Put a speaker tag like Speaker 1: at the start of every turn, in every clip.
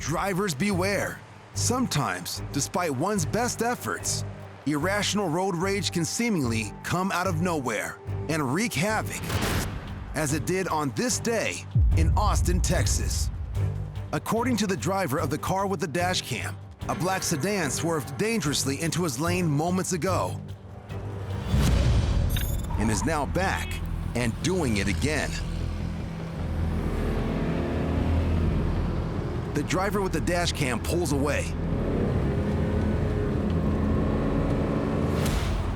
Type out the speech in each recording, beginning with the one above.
Speaker 1: Drivers beware. Sometimes, despite one's best efforts, irrational road rage can seemingly come out of nowhere and wreak havoc, as it did on this day in Austin, Texas. According to the driver of the car with the dash cam, a black sedan swerved dangerously into his lane moments ago and is now back and doing it again. The driver with the dash cam pulls away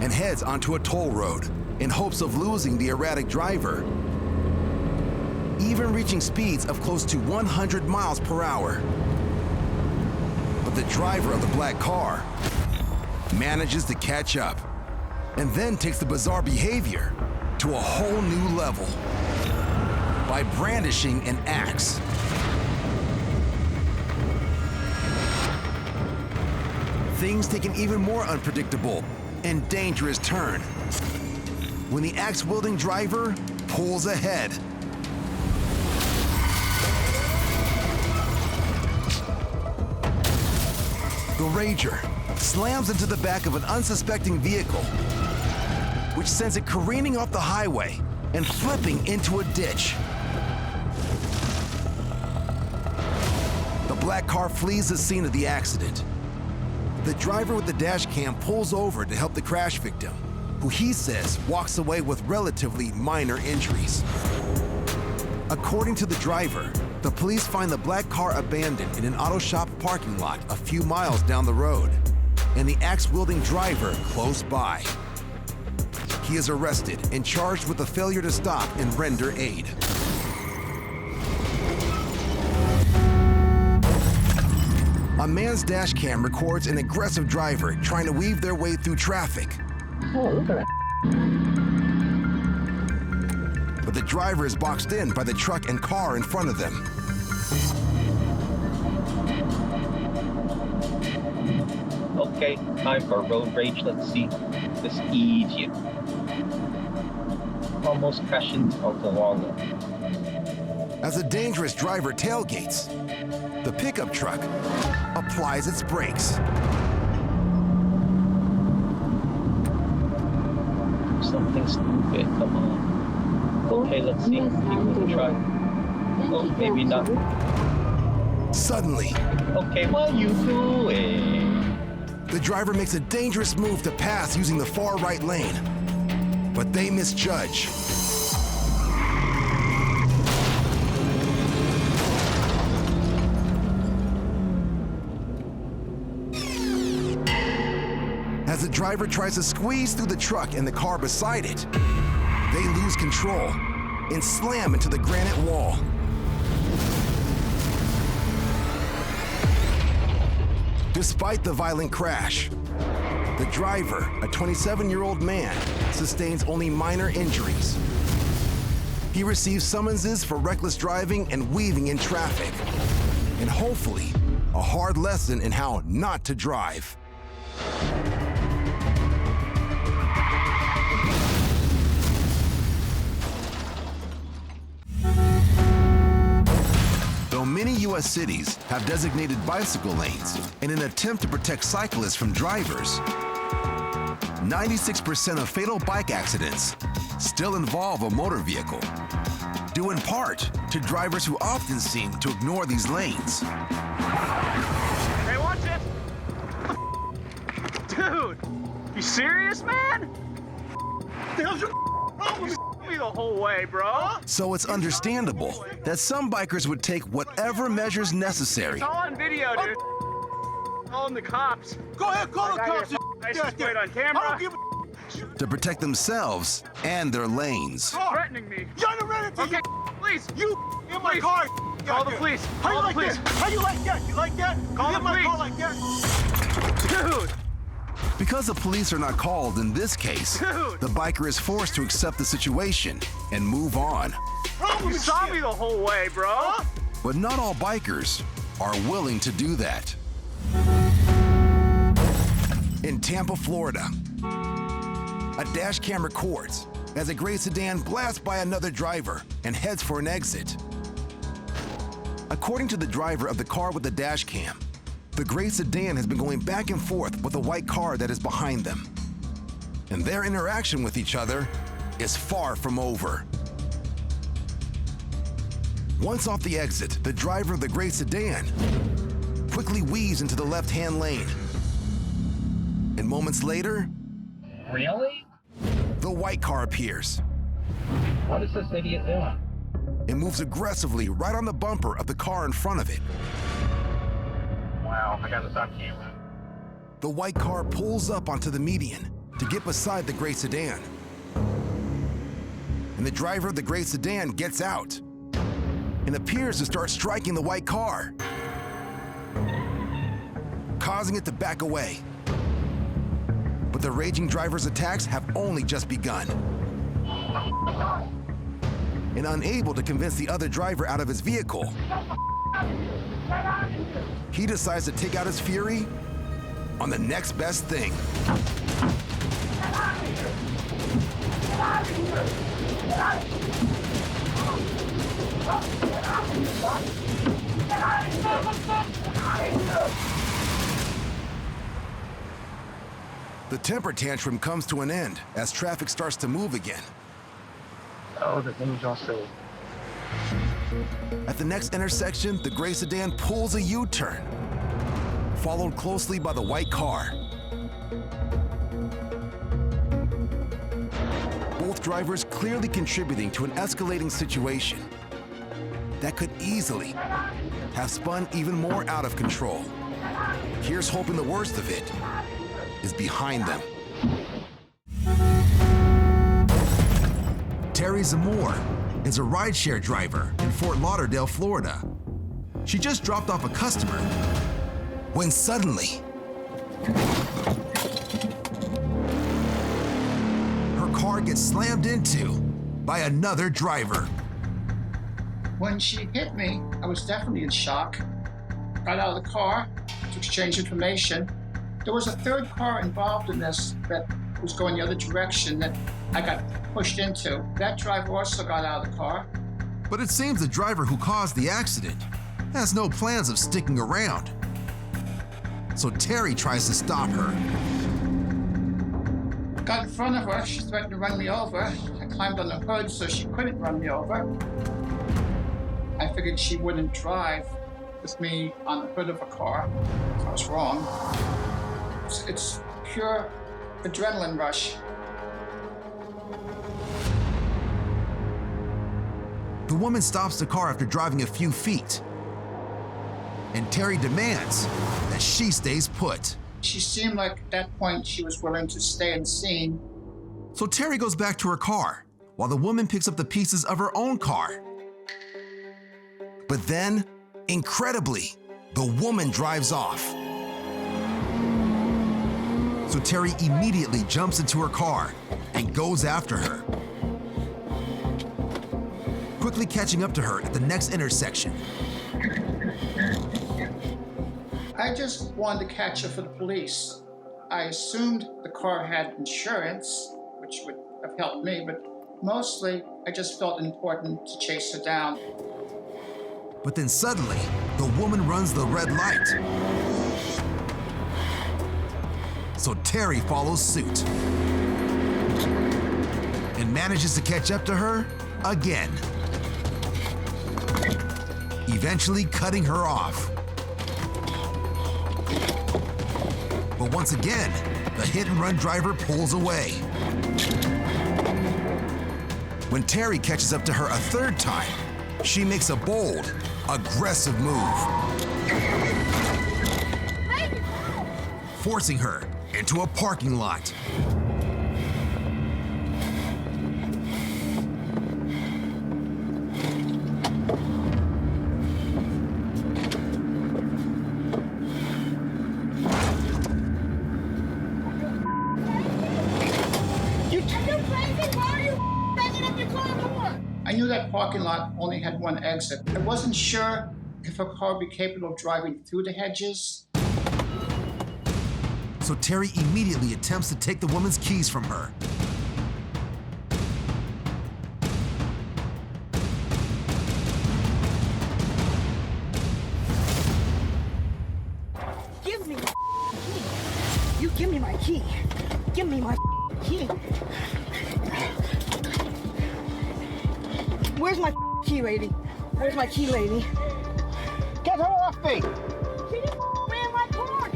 Speaker 1: and heads onto a toll road in hopes of losing the erratic driver, even reaching speeds of close to 100 miles per hour. But the driver of the black car manages to catch up and then takes the bizarre behavior to a whole new level by brandishing an axe. Things take an even more unpredictable and dangerous turn when the axe-wielding driver pulls ahead. The Rager slams into the back of an unsuspecting vehicle, which sends it careening off the highway and flipping into a ditch. The black car flees the scene of the accident. The driver with the dash cam pulls over to help the crash victim, who he says walks away with relatively minor injuries. According to the driver, the police find the black car abandoned in an auto shop parking lot a few miles down the road, and the axe-wielding driver close by. He is arrested and charged with the failure to stop and render aid. A man's dash cam records an aggressive driver trying to weave their way through traffic.
Speaker 2: Oh, look at that.
Speaker 1: But the driver is boxed in by the truck and car in front of them.
Speaker 3: Okay, time for road rage. Let's see this idiot almost crashing off the wall.
Speaker 1: As a dangerous driver tailgates, the pickup truck applies its brakes.
Speaker 3: Something stupid, come on. Okay, let's see. Give it a try. Oh, maybe not.
Speaker 1: Suddenly,
Speaker 3: okay, what are you doing?
Speaker 1: the driver makes a dangerous move to pass using the far right lane, but they misjudge. As the driver tries to squeeze through the truck and the car beside it, they lose control and slam into the granite wall. Despite the violent crash, the driver, a 27-year-old man, sustains only minor injuries. He receives summonses for reckless driving and weaving in traffic, and hopefully, a hard lesson in how not to drive. Though many U.S. cities have designated bicycle lanes in an attempt to protect cyclists from drivers, 96% of fatal bike accidents still involve a motor vehicle, due in part to drivers who often seem to ignore these lanes.
Speaker 4: Hey, watch it! Dude, you serious, man? The hell's your problem? You me the whole way, bro.
Speaker 1: So it's understandable that some bikers would take whatever measures necessary
Speaker 4: It's all on video, dude. Calling the cops.
Speaker 5: Go ahead, call the cops.
Speaker 4: I just put it on camera.
Speaker 5: I don't give a
Speaker 1: to protect themselves and their lanes.
Speaker 4: Threatening me.
Speaker 5: You're not ready to
Speaker 4: Okay, please.
Speaker 5: You in my
Speaker 4: Please.
Speaker 5: car.
Speaker 4: Call the police.
Speaker 5: How you
Speaker 4: Call the
Speaker 5: like
Speaker 4: police.
Speaker 5: that? How you like that? You like that?
Speaker 4: Call
Speaker 5: you
Speaker 4: the
Speaker 5: in my
Speaker 4: police.
Speaker 5: car like that?
Speaker 4: Dude,
Speaker 1: Because the police are not called in this case,
Speaker 4: Dude.
Speaker 1: the biker is forced to accept the situation and move on.
Speaker 4: you saw me the whole way, bro.
Speaker 1: But not all bikers are willing to do that. In Tampa, Florida, a dash cam records as a gray sedan blasts by another driver and heads for an exit. According to the driver of the car with the dash cam, the gray sedan has been going back and forth with the white car that is behind them. And their interaction with each other is far from over. Once off the exit, the driver of the gray sedan quickly weaves into the left-hand lane. And moments later,
Speaker 3: Really?
Speaker 1: the white car appears
Speaker 3: What is this idiot doing?
Speaker 1: and moves aggressively right on the bumper of the car in front of it.
Speaker 3: Wow, I got this on camera.
Speaker 1: The white car pulls up onto the median to get beside the gray sedan. And the driver of the gray sedan gets out and appears to start striking the white car, causing it to back away. But the raging driver's attacks have only just begun. And unable to convince the other driver out of his vehicle, he decides to take out his fury on the next best thing. The temper tantrum comes to an end as traffic starts to move again.
Speaker 3: Oh, the thing's also...
Speaker 1: At the next intersection, the gray sedan pulls a U-turn, followed closely by the white car. Both drivers clearly contributing to an escalating situation that could easily have spun even more out of control. Here's hoping the worst of it is behind them. Terry Zamore is a rideshare driver in Fort Lauderdale, Florida. She just dropped off a customer when suddenly her car gets slammed into by another driver.
Speaker 2: When she hit me, I was definitely in shock. Got out of the car to exchange information. There was a third car involved in this that was going the other direction that I got pushed into. That driver also got out of the car.
Speaker 1: But it seems the driver who caused the accident has no plans of sticking around. So Terry tries to stop her.
Speaker 2: Got in front of her, she threatened to run me over. I climbed on the hood so she couldn't run me over. I figured she wouldn't drive with me on the hood of a car. I was wrong. It's pure adrenaline rush.
Speaker 1: The woman stops the car after driving a few feet, and Terry demands that she stays put.
Speaker 2: She seemed like at that point she was willing to stay in the scene.
Speaker 1: So Terry goes back to her car while the woman picks up the pieces of her own car. But then, incredibly, the woman drives off. So Terry immediately jumps into her car and goes after her, quickly catching up to her at the next intersection.
Speaker 2: I just wanted to catch her for the police. I assumed the car had insurance, which would have helped me, but mostly I just felt it important to chase her down.
Speaker 1: But then suddenly, the woman runs the red light. So Terry follows suit and manages to catch up to her again, eventually cutting her off. But once again, the hit-and-run driver pulls away. When Terry catches up to her a third time, she makes a bold, aggressive move, forcing her into a parking lot.
Speaker 2: I knew that parking lot only had one exit. I wasn't sure if a car would be capable of driving through the hedges.
Speaker 1: So Terry immediately attempts to take the woman's keys from her.
Speaker 6: You give me my key. Give me my key. Where's my key, lady? Where's my key, lady?
Speaker 5: Get her off me!
Speaker 6: She just ran my car.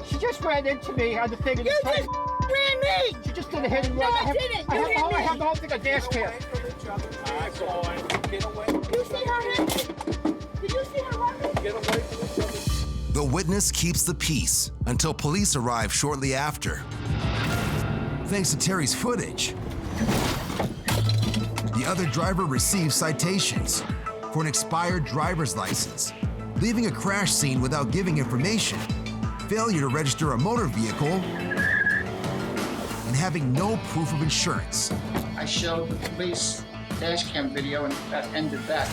Speaker 5: She just ran into me on the thing.
Speaker 6: You just ran me.
Speaker 5: She just did a hit and run.
Speaker 6: No, I didn't. You hit me.
Speaker 5: I have the whole thing on Dashcam.
Speaker 6: You see her hit? Did you see her run me?
Speaker 5: Get away from each other.
Speaker 1: The witness keeps the peace until police arrive shortly after. Thanks to Terry's footage, the other driver receives citations for an expired driver's license, leaving a crash scene without giving information, failure to register a motor vehicle, and having no proof of insurance.
Speaker 2: I showed the police dashcam video and that ended that.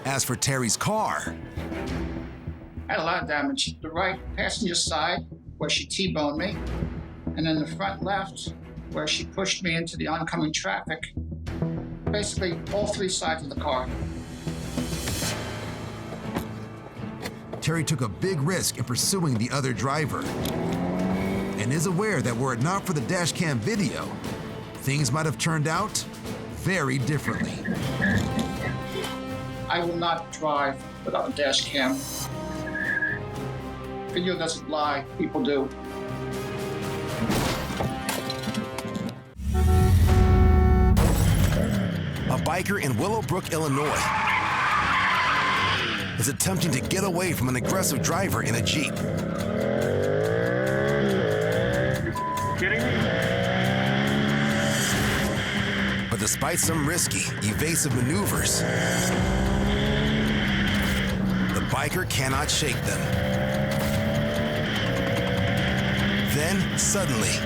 Speaker 1: As for Terry's car,
Speaker 2: I had a lot of damage. The right passenger side, where she T-boned me, and then the front left, where she pushed me into the oncoming traffic. Basically, all three sides of the car.
Speaker 1: Terry took a big risk in pursuing the other driver and is aware that were it not for the dashcam video, things might have turned out very differently.
Speaker 2: I will not drive without a dash cam. Video doesn't lie, people do.
Speaker 1: A biker in Willowbrook, Illinois is attempting to get away from an aggressive driver in a Jeep.
Speaker 4: Kidding me?
Speaker 1: But despite some risky, evasive maneuvers, the biker cannot shake them. Then, suddenly,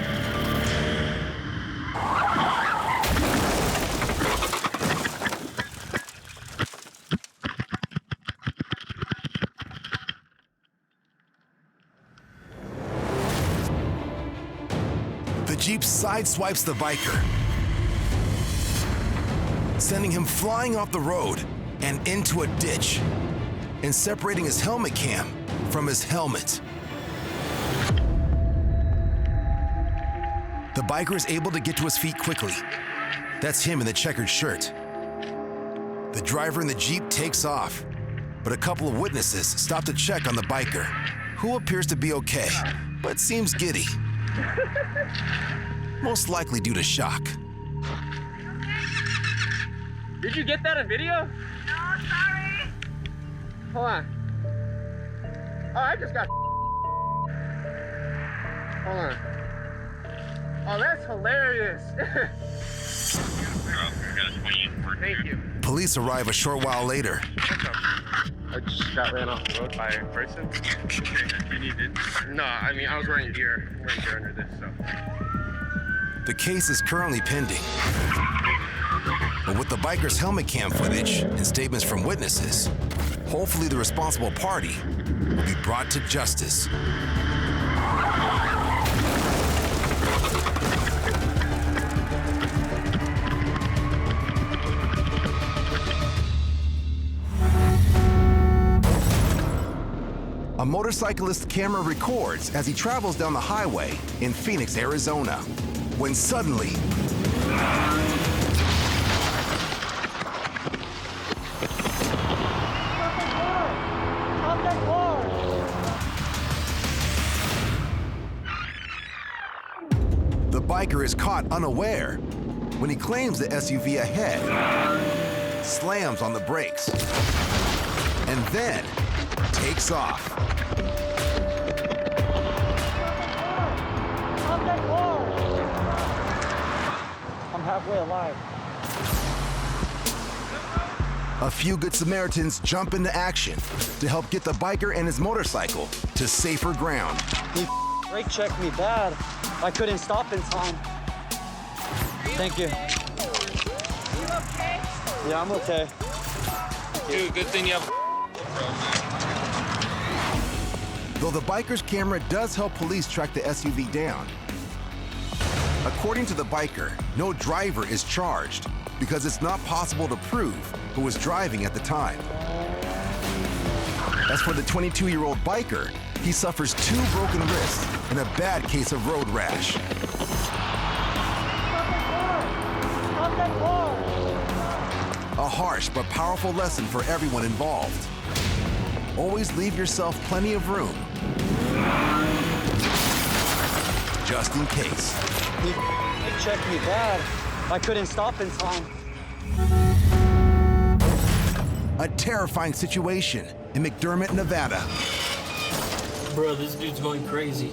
Speaker 1: the Jeep sideswipes the biker, sending him flying off the road and into a ditch, and separating his helmet cam from his helmet. The biker is able to get to his feet quickly. That's him in the checkered shirt. The driver in the Jeep takes off, but a couple of witnesses stop to check on the biker, who appears to be okay, but seems giddy. Most likely due to shock.
Speaker 4: Did you get that on video?
Speaker 6: No, sorry.
Speaker 4: Hold on. Oh, I just got. Hold on. Oh, that's hilarious. Thank you.
Speaker 1: Police arrive a short while later.
Speaker 4: I just got ran off the road by a person. And you did? No, I mean, I was wearing gear. I'm wearing gear under this, so.
Speaker 1: The case is currently pending. But with the biker's helmet cam footage and statements from witnesses, hopefully the responsible party will be brought to justice. A motorcyclist camera records as he travels down the highway in Phoenix, Arizona, when suddenly the biker is caught unaware when he claims the SUV ahead slams on the brakes and then takes off.
Speaker 3: I'm halfway alive.
Speaker 1: A few good Samaritans jump into action to help get the biker and his motorcycle to safer ground.
Speaker 3: He brake checked me bad. I couldn't stop in time. Thank you.
Speaker 6: You okay?
Speaker 3: Yeah, I'm okay.
Speaker 4: Dude, good thing you have.
Speaker 1: Though the biker's camera does help police track the SUV down, according to the biker, no driver is charged because it's not possible to prove who was driving at the time. As for the 22-year-old biker, he suffers 2 broken wrists and a bad case of road rash. A harsh but powerful lesson for everyone involved. Always leave yourself plenty of room, just in case.
Speaker 7: He checked me bad. I couldn't stop in time.
Speaker 1: A terrifying situation in McDermott, Nevada.
Speaker 8: Bro, this dude's going crazy.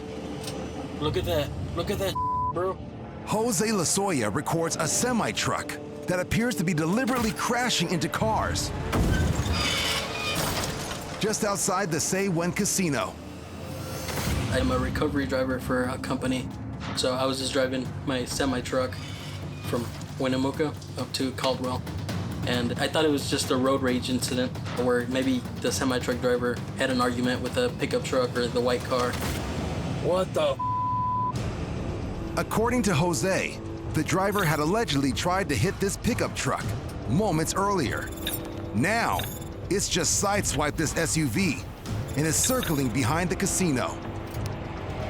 Speaker 8: Look at that. Look at that, bro.
Speaker 1: Jose Lozoya records a semi-truck that appears to be deliberately crashing into cars just outside the Say When Casino.
Speaker 8: I'm a recovery driver for a company, so I was just driving my semi-truck from Winnemucca up to Caldwell, and I thought it was just a road rage incident where maybe the semi-truck driver had an argument with a pickup truck or the white car. What the?
Speaker 1: According to Jose, the driver had allegedly tried to hit this pickup truck moments earlier. Now, it's just sideswiped this SUV and is circling behind the casino.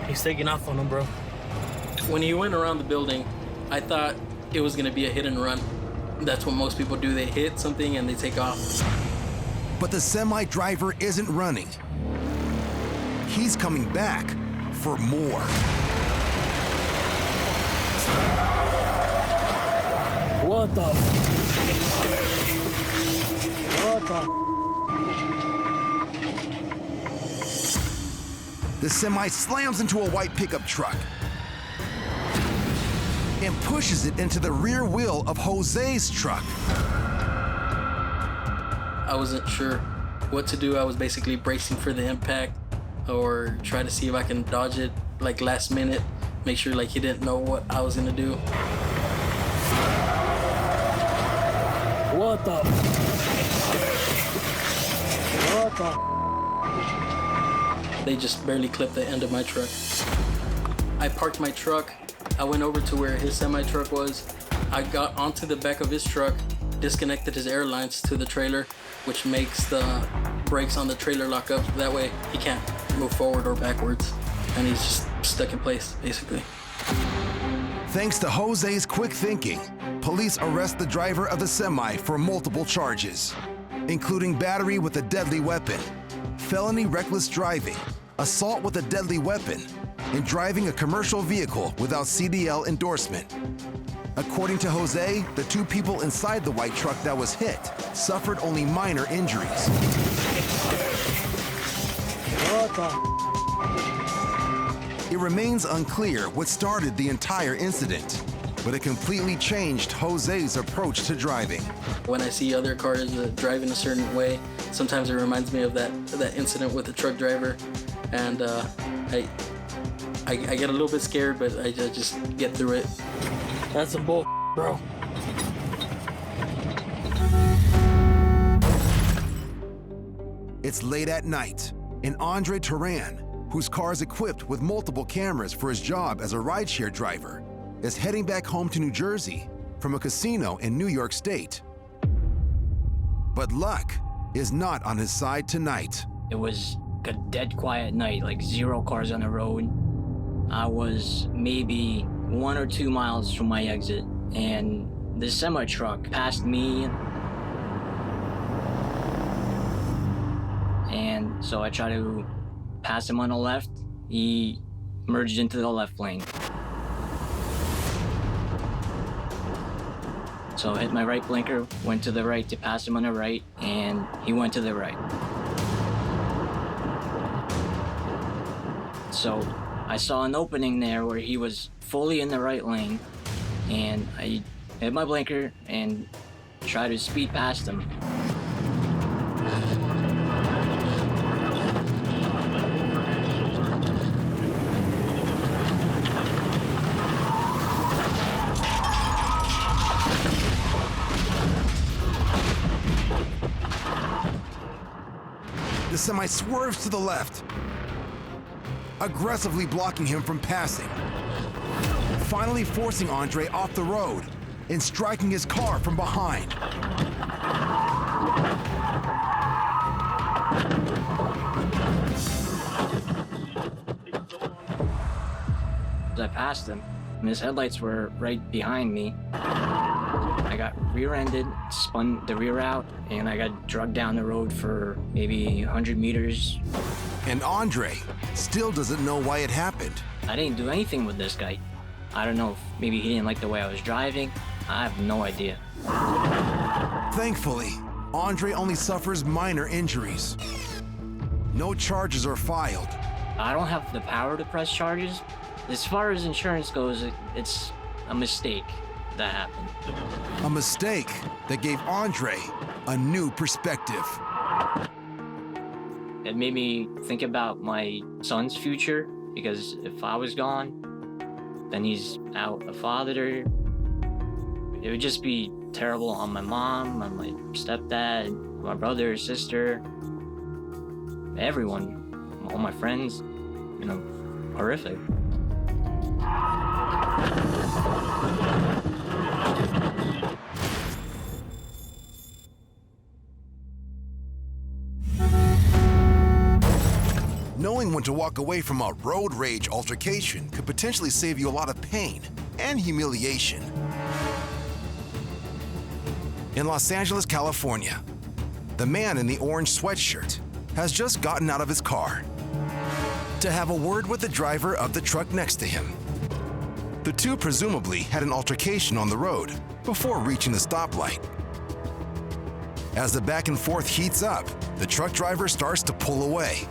Speaker 8: He's taking off on him, bro. When he went around the building, I thought it was gonna be a hit and run. That's what most people do. They hit something and they take off.
Speaker 1: But the semi-driver isn't running. He's coming back for more.
Speaker 8: What the?
Speaker 7: What the?
Speaker 1: The semi slams into a white pickup truck and pushes it into the rear wheel of Jose's truck.
Speaker 8: I wasn't sure what to do. I was basically bracing for the impact or try to see if I can dodge it like last minute, make sure like he didn't know what I was gonna do. What the?
Speaker 7: What the?
Speaker 8: They just barely clipped the end of my truck. I parked my truck. I went over to where his semi-truck was. I got onto the back of his truck, disconnected his air lines to the trailer, which makes the brakes on the trailer lock up. That way he can't move forward or backwards. And he's just stuck in place, basically.
Speaker 1: Thanks to Jose's quick thinking, police arrest the driver of the semi for multiple charges, including battery with a deadly weapon, felony reckless driving, assault with a deadly weapon, and driving a commercial vehicle without CDL endorsement. According to Jose, the 2 people inside the white truck that was hit suffered only minor injuries.
Speaker 7: What the?
Speaker 1: It remains unclear what started the entire incident, but it completely changed Jose's approach to driving.
Speaker 8: When I see other cars driving a certain way, sometimes it reminds me of that incident with the truck driver, and I get a little bit scared, but I just get through it. That's some bull, bro.
Speaker 1: It's late at night, and Andre Turan, whose car is equipped with multiple cameras for his job as a rideshare driver, is heading back home to New Jersey from a casino in New York State. But luck is not on his side tonight.
Speaker 9: It was a dead quiet night, like 0 cars on the road. I was maybe 1 or 2 miles from my exit, and the semi-truck passed me. And so I tried to pass him on the left. He merged into the left lane. So I hit my right blinker, went to the right to pass him on the right, and he went to the right. So I saw an opening there where he was fully in the right lane, and I hit my blinker and tried to speed past him.
Speaker 1: The semi swerves to the left, aggressively blocking him from passing, finally forcing Andre off the road and striking his car from behind.
Speaker 9: I passed him, and his headlights were right behind me. I got rear-ended, spun the rear out, and I got dragged down the road for maybe 100 meters.
Speaker 1: And Andre still doesn't know why it happened.
Speaker 9: I didn't do anything with this guy. I don't know if maybe he didn't like the way I was driving. I have no idea.
Speaker 1: Thankfully, Andre only suffers minor injuries. No charges are filed.
Speaker 9: I don't have the power to press charges. As far as insurance goes, it's a mistake that happened.
Speaker 1: A mistake that gave Andre a new perspective.
Speaker 9: It made me think about my son's future, because if I was gone, then he's out a father. It would just be terrible on my mom, on my stepdad, my brother, sister, everyone, all my friends, horrific.
Speaker 1: Knowing when to walk away from a road rage altercation could potentially save you a lot of pain and humiliation. In Los Angeles, California, the man in the orange sweatshirt has just gotten out of his car to have a word with the driver of the truck next to him. The two presumably had an altercation on the road before reaching the stoplight. As the back and forth heats up, the truck driver starts to pull away.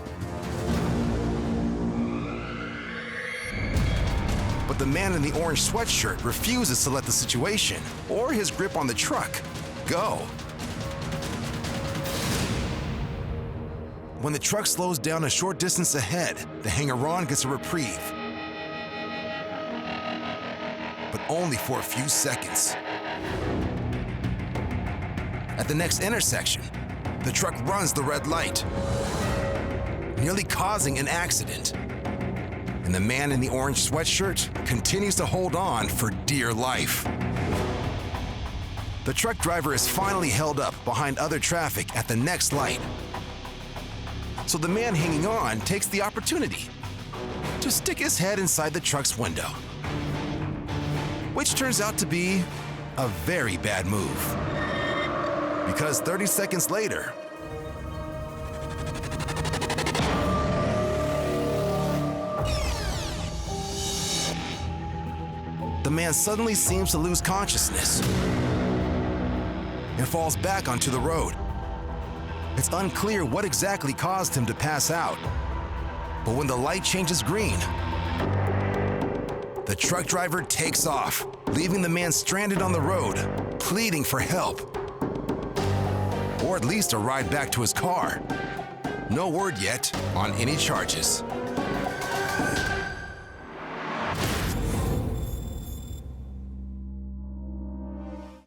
Speaker 1: But the man in the orange sweatshirt refuses to let the situation or his grip on the truck go. When the truck slows down a short distance ahead, the hanger-on gets a reprieve. But only for a few seconds. At the next intersection, the truck runs the red light, nearly causing an accident. And the man in the orange sweatshirt continues to hold on for dear life. The truck driver is finally held up behind other traffic at the next light. So the man hanging on takes the opportunity to stick his head inside the truck's window, which turns out to be a very bad move. Because 30 seconds later, the man suddenly seems to lose consciousness and falls back onto the road. It's unclear what exactly caused him to pass out, but when the light changes green, the truck driver takes off, leaving the man stranded on the road, pleading for help, or at least a ride back to his car. No word yet on any charges.